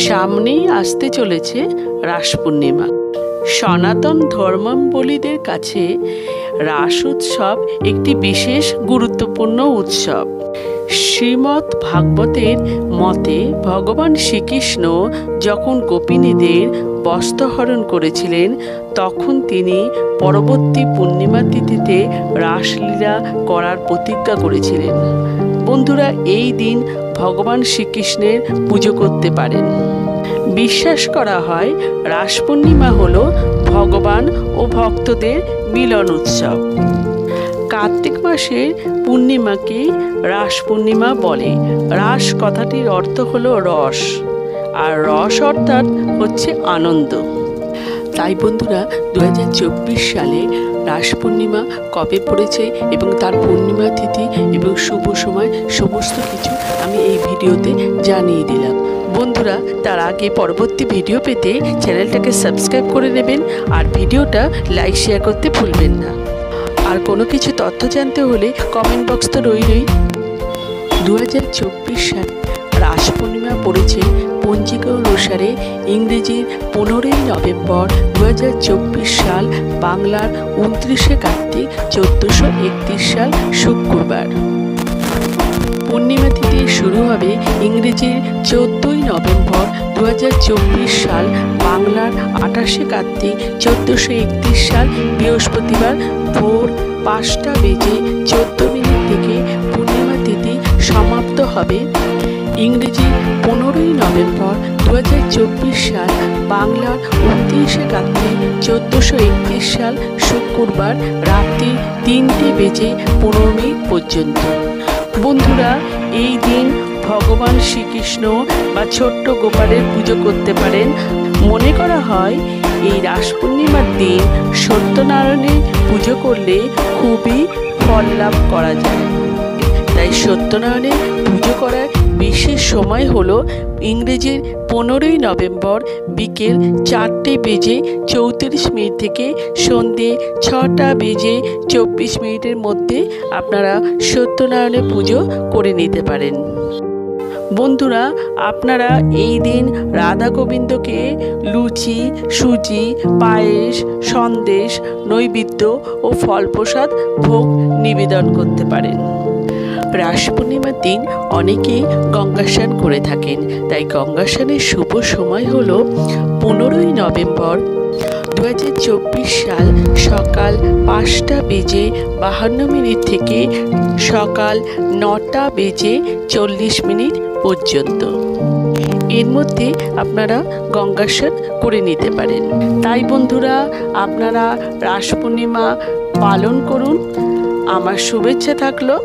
সামনেই আসতে চলেছে রাস পূর্ণিমা। সনাতন ধর্মাবলম্বীদের কাছে রাস উৎসব একটি বিশেষ গুরুত্বপূর্ণ উৎসব। শ্রীমদ্ ভাগবতের মতে ভগবান শ্রীকৃষ্ণ যখন গোপিনীদের বস্ত্রহরণ করেছিলেন, তখন তিনি পরবর্তী পূর্ণিমা তিথিতে রাসলীলা করার প্রতিজ্ঞা করেছিলেন। বন্ধুরা, এই দিন ভগবান শ্রীকৃষ্ণের পুজো করতে পারেন। বিশ্বাস করা হয় রাস পূর্ণিমা হল ভগবান ও ভক্তদের মিলন উৎসব। কার্তিক মাসের পূর্ণিমাকে রাস পূর্ণিমা বলে। রাস কথাটির অর্থ হলো রস, আর রস অর্থাৎ হচ্ছে আনন্দ। তাই বন্ধুরা, 2024 সালে রাস পূর্ণিমা কবে পড়েছে এবং তার পূর্ণিমা তিথি এবং শুভ সময় সমস্ত কিছু আমি এই ভিডিওতে জানিয়ে দিলাম। বন্ধুরা, তার আগে পরবর্তী ভিডিও পেতে চ্যানেলটাকে সাবস্ক্রাইব করে নেবেন আর ভিডিওটা লাইক শেয়ার করতে ভুলবেন না। আর কোনো কিছু তথ্য জানতে হলে কমেন্ট বক্স তো রইলই। 2024 সাল রাস পূর্ণিমা পড়েছে পঞ্জিকা অনুসারে ইংরেজির 15ই নভেম্বর 2024 সাল, বাংলার 29শে কার্তিক 1431 সাল শুক্রবার। পূর্ণিমা তিথি শুরু হবে ইংরেজির 14ই নভেম্বর 2024 সাল, বাংলার 28শে কার্তিক 1431 সাল বৃহস্পতিবার ভোর 5:14 থেকে পূর্ণিমা তিথি সমাপ্ত হবে ইংরেজি 15ই নভেম্বর 2024 সাল, বাংলার 29শে কার্তিক 1431 সাল শুক্রবার রাত্রি 3:15 পর্যন্ত। বন্ধুরা, এই দিন ভগবান শ্রীকৃষ্ণ বা ছোট্ট গোপালের পুজো করতে পারেন। মনে করা হয় এই রাস পূর্ণিমার দিন সত্যনারায়ণের পুজো করলে খুবই ফল লাভ করা যায়। তাই সত্যনারায়ণের পুজো করার বিশেষ সময় হলো ইংরেজির 15ই নভেম্বর বিকেল 4:34 থেকে সন্ধে 6:24 মধ্যে আপনারা সত্যনারায়ণের পুজো করে নিতে পারেন। বন্ধুরা, আপনারা এই দিন রাধা গোবিন্দকে লুচি, সুজি, পায়েস, সন্দেশ, নৈবেদ্য ও ফল প্রসাদ ভোগ নিবেদন করতে পারেন। রাস পূর্ণিমার দিন অনেকেই গঙ্গা স্নান করে থাকেন। তাই গঙ্গা স্নানের শুভ সময় হল 15ই নভেম্বর 2024 সাল সকাল 5:52 থেকে সকাল 9:40 পর্যন্ত। এর মধ্যে আপনারা গঙ্গা স্নান করে নিতে পারেন। তাই বন্ধুরা, আপনারা রাস পূর্ণিমা পালন করুন। আমার শুভেচ্ছা থাকলো।